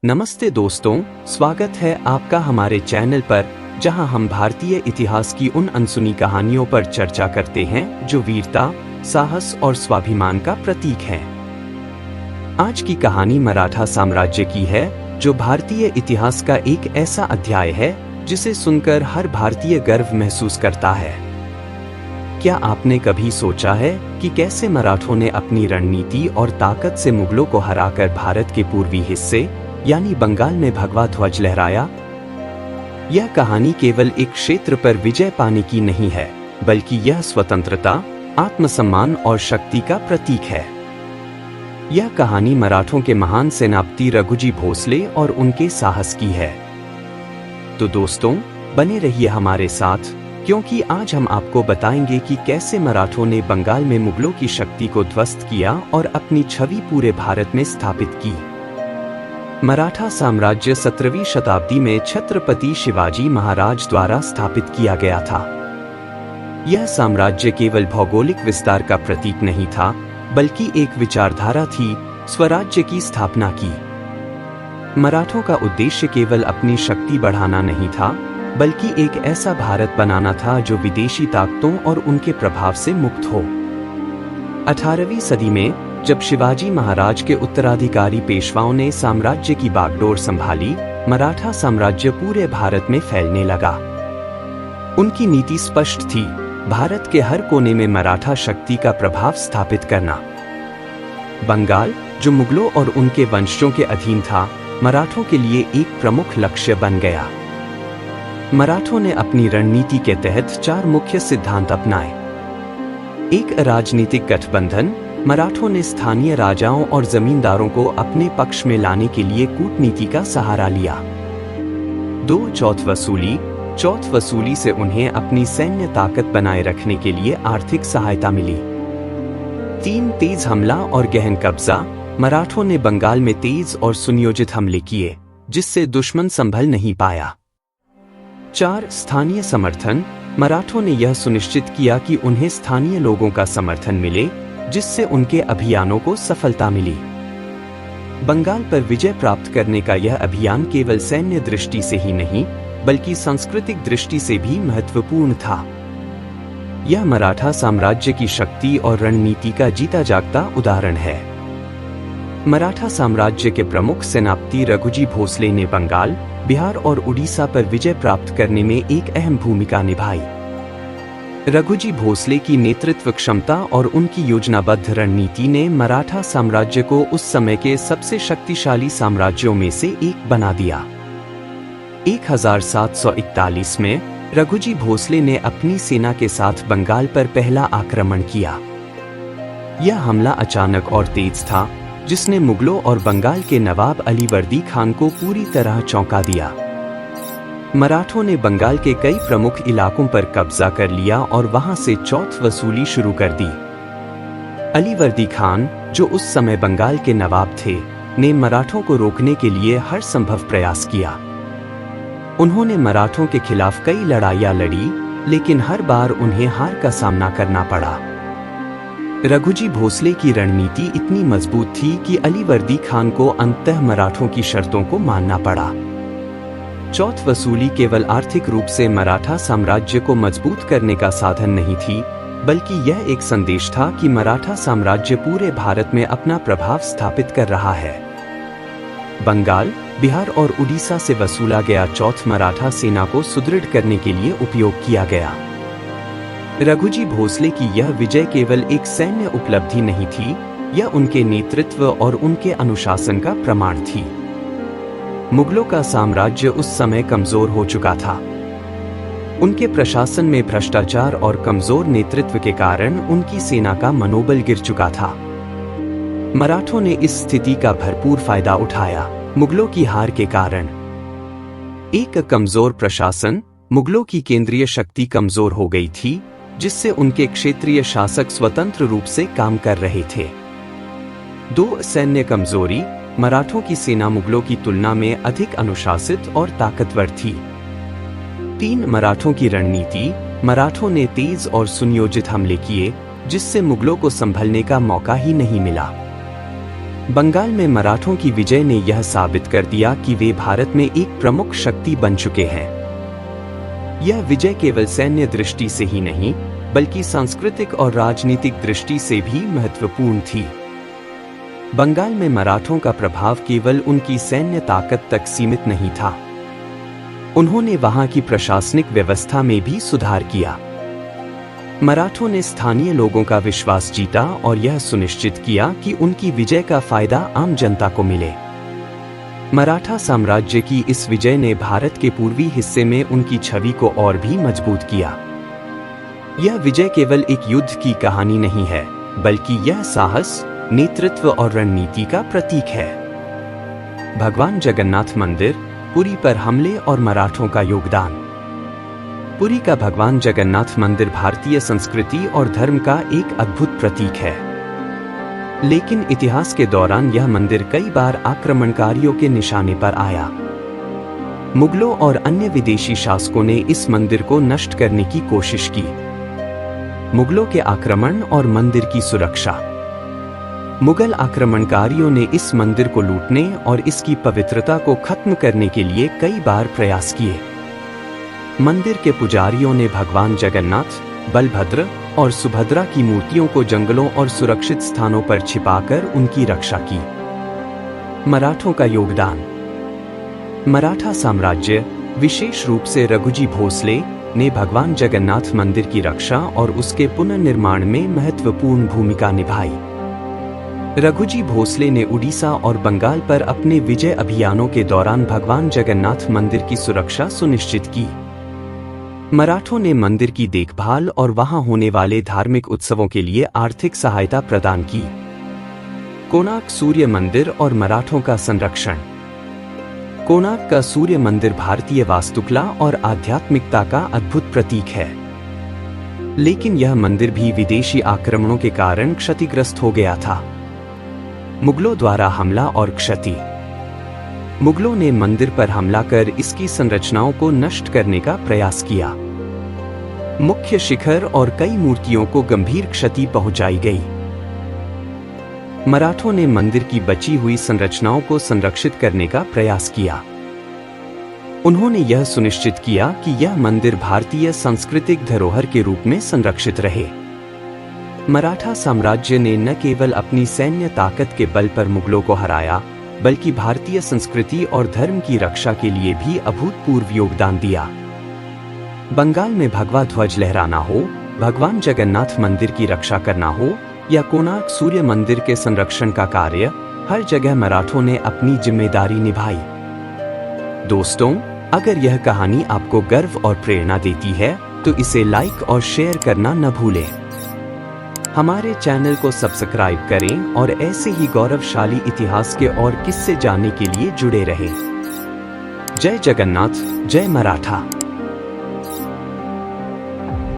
नमस्ते दोस्तों, स्वागत है आपका हमारे चैनल पर, जहां हम भारतीय इतिहास की उन अनसुनी कहानियों पर चर्चा करते हैं जो वीरता, साहस और स्वाभिमान का प्रतीक है। आज की कहानी मराठा साम्राज्य की है, जो भारतीय इतिहास का एक ऐसा अध्याय है जिसे सुनकर हर भारतीय गर्व महसूस करता है। क्या आपने कभी सोचा है कि कैसे मराठों ने अपनी रणनीति और ताकत से मुगलों को हराकर भारत के पूर्वी हिस्से यानी बंगाल में भगवा ध्वज लहराया? यह कहानी केवल एक क्षेत्र पर विजय पाने की नहीं है, बल्कि यह स्वतंत्रता, आत्मसम्मान और शक्ति का प्रतीक है। यह कहानी मराठों के महान सेनापति रघुजी भोसले और उनके साहस की है। तो दोस्तों, बने रहिए हमारे साथ, क्योंकि आज हम आपको बताएंगे कि कैसे मराठों ने बंगाल में मुगलों की शक्ति को ध्वस्त किया और अपनी छवि पूरे भारत में स्थापित की। मराठा साम्राज्य 17वीं शताब्दी में छत्रपति शिवाजी महाराज द्वारा स्थापित किया गया था। यह साम्राज्य केवल भौगोलिक विस्तार का प्रतीक नहीं था, बल्कि एक विचारधारा थी, स्वराज्य की स्थापना की। मराठों का उद्देश्य केवल अपनी शक्ति बढ़ाना नहीं था, बल्कि एक ऐसा भारत बनाना था जो विदेशी ताकतों और उनके प्रभाव से मुक्त हो। 18वीं सदी में जब शिवाजी महाराज के उत्तराधिकारी पेशवाओं ने साम्राज्य की बागडोर संभाली, मराठा साम्राज्य पूरे भारत में फैलने लगा। उनकी नीति स्पष्ट थी, भारत के हर कोने में मराठा शक्ति का प्रभाव स्थापित करना। बंगाल, जो मुगलों और उनके वंशजों के अधीन था, मराठों के लिए एक प्रमुख लक्ष्य बन गया। मराठों ने अपनी रणनीति के तहत 4 मुख्य सिद्धांत अपनाए। एक राजनीतिक गठबंधन, मराठों ने स्थानीय राजाओं और जमींदारों को अपने पक्ष में लाने के लिए कूटनीति का सहारा लिया। 2 चौथ वसूली से उन्हें अपनी सैन्य ताकत बनाए रखने के लिए आर्थिक सहायता मिली। 3 तेज हमला और गहन कब्जा, मराठों ने बंगाल में तेज और सुनियोजित हमले किए, जिससे दुश्मन संभल नहीं पाया। 4 स्थानीय समर्थन, मराठों ने यह सुनिश्चित किया कि उन्हें स्थानीय लोगों का समर्थन मिले, जिससे उनके अभियानों को सफलता मिली। बंगाल पर विजय प्राप्त करने का यह अभियान केवल सैन्य दृष्टि से ही नहीं, बल्कि सांस्कृतिक दृष्टि से भी महत्वपूर्ण था। यह मराठा साम्राज्य की शक्ति और रणनीति का जीता जागता उदाहरण है। मराठा साम्राज्य के प्रमुख सेनापति रघुजी भोसले ने बंगाल, बिहार और उड़ीसा पर विजय प्राप्त करने में एक अहम भूमिका निभाई। रघुजी भोसले की नेतृत्व क्षमता और उनकी योजनाबद्ध रणनीति ने मराठा साम्राज्य को उस समय के सबसे शक्तिशाली साम्राज्यों में से एक बना दिया। 1741 में रघुजी भोसले ने अपनी सेना के साथ बंगाल पर पहला आक्रमण किया। यह हमला अचानक और तेज था, जिसने मुगलों और बंगाल के नवाब अलीवर्दी खान को पूरी तरह चौंका दिया। मराठों ने बंगाल के कई प्रमुख इलाकों पर कब्जा कर लिया और वहां से चौथ वसूली शुरू कर दी। अलीवर्दी खान, जो उस समय बंगाल के नवाब थे, ने मराठों को रोकने के लिए हर संभव प्रयास किया। उन्होंने मराठों के खिलाफ कई लड़ाइयां लड़ी, लेकिन हर बार उन्हें हार का सामना करना पड़ा। रघुजी भोसले की रणनीति इतनी मजबूत थी कि अलीवर्दी खान को अंततः मराठों की शर्तों को मानना पड़ा। चौथ वसूली केवल आर्थिक रूप से मराठा साम्राज्य को मजबूत करने का साधन नहीं थी, बल्कि यह एक संदेश था कि मराठा साम्राज्य पूरे भारत में अपना प्रभाव स्थापित कर रहा है। बंगाल, बिहार और उड़ीसा से वसूला गया चौथ मराठा सेना को सुदृढ़ करने के लिए उपयोग किया गया। रघुजी भोसले की यह विजय केवल एक सैन्य उपलब्धि नहीं थी, यह उनके नेतृत्व और उनके अनुशासन का प्रमाण थी। मुगलों का साम्राज्य उस समय कमजोर हो चुका था। उनके प्रशासन में भ्रष्टाचार और कमजोर नेतृत्व के कारण उनकी सेना का मनोबल गिर चुका था। मराठों ने इस स्थिति का भरपूर फायदा उठाया, मुगलों की हार के कारण। एक कमजोर प्रशासन, मुगलों की केंद्रीय शक्ति कमजोर हो गई थी, जिससे उनके क्षेत्रीय शासक स्वतंत्र रूप से काम कर रहे थे। 2 सैन्य कमजोरी, मराठों की सेना मुगलों की तुलना में अधिक अनुशासित और ताकतवर थी। 3 मराठों की रणनीति, मराठों ने तेज और सुनियोजित हमले किए, जिससे मुगलों को संभलने का मौका ही नहीं मिला। बंगाल में मराठों की विजय ने यह साबित कर दिया कि वे भारत में एक प्रमुख शक्ति बन चुके हैं। यह विजय केवल सैन्य दृष्टि से ही नहीं, बल्कि सांस्कृतिक और राजनीतिक दृष्टि से भी महत्वपूर्ण थी। बंगाल में मराठों का प्रभाव केवल उनकी सैन्य ताकत तक सीमित नहीं था। उन्होंने वहां की प्रशासनिक व्यवस्था में भी सुधार किया। मराठों ने स्थानीय लोगों का विश्वास जीता और यह सुनिश्चित किया कि उनकी विजय का फायदा आम जनता को मिले। मराठा साम्राज्य की इस विजय ने भारत के पूर्वी हिस्से में उनकी छवि को और भी मजबूत किया। यह विजय केवल एक युद्ध की कहानी नहीं है, बल्कि यह साहस, नेतृत्व और रणनीति का प्रतीक है। भगवान जगन्नाथ मंदिर, पुरी पर हमले और मराठों का योगदान। पुरी का भगवान जगन्नाथ मंदिर भारतीय संस्कृति और धर्म का एक अद्भुत प्रतीक है। लेकिन इतिहास के दौरान यह मंदिर कई बार आक्रमणकारियों के निशाने पर आया। मुगलों और अन्य विदेशी शासकों ने इस मंदिर को नष्ट करने की कोशिश की। मुगलों के आक्रमण और मंदिर की सुरक्षा। मुगल आक्रमणकारियों ने इस मंदिर को लूटने और इसकी पवित्रता को खत्म करने के लिए कई बार प्रयास किए। मंदिर के पुजारियों ने भगवान जगन्नाथ, बलभद्र और सुभद्रा की मूर्तियों को जंगलों और सुरक्षित स्थानों पर छिपाकर उनकी रक्षा की। मराठों का योगदान। मराठा साम्राज्य, विशेष रूप से रघुजी भोसले, ने भगवान जगन्नाथ मंदिर की रक्षा और उसके पुनर्निर्माण में महत्वपूर्ण भूमिका निभाई। रघुजी भोसले ने उड़ीसा और बंगाल पर अपने विजय अभियानों के दौरान भगवान जगन्नाथ मंदिर की सुरक्षा सुनिश्चित की। मराठों ने मंदिर की देखभाल और वहां होने वाले धार्मिक उत्सवों के लिए आर्थिक सहायता प्रदान की। कोणार्क सूर्य मंदिर और मराठों का संरक्षण। कोणार्क का सूर्य मंदिर भारतीय वास्तुकला और आध्यात्मिकता का अद्भुत प्रतीक है। लेकिन यह मंदिर भी विदेशी आक्रमणों के कारण क्षतिग्रस्त हो गया था। मुगलों द्वारा हमला और क्षति। मुगलों ने मंदिर पर हमला कर इसकी संरचनाओं को नष्ट करने का प्रयास किया। मुख्य शिखर और कई मूर्तियों को गंभीर क्षति पहुंचाई गई। मराठों ने मंदिर की बची हुई संरचनाओं को संरक्षित करने का प्रयास किया। उन्होंने यह सुनिश्चित किया कि यह मंदिर भारतीय सांस्कृतिक धरोहर के रूप में संरक्षित रहे। मराठा साम्राज्य ने न केवल अपनी सैन्य ताकत के बल पर मुगलों को हराया, बल्कि भारतीय संस्कृति और धर्म की रक्षा के लिए भी अभूतपूर्व योगदान दिया। बंगाल में भगवा ध्वज लहराना हो, भगवान जगन्नाथ मंदिर की रक्षा करना हो या कोणार्क सूर्य मंदिर के संरक्षण का कार्य, हर जगह मराठों ने अपनी जिम्मेदारी निभाई। दोस्तों, अगर यह कहानी आपको गर्व और प्रेरणा देती है, तो इसे लाइक और शेयर करना न भूलें। हमारे चैनल को सब्सक्राइब करें और ऐसे ही गौरवशाली इतिहास के और किस्से जानने के लिए जुड़े रहें। जय जगन्नाथ, जय मराठा।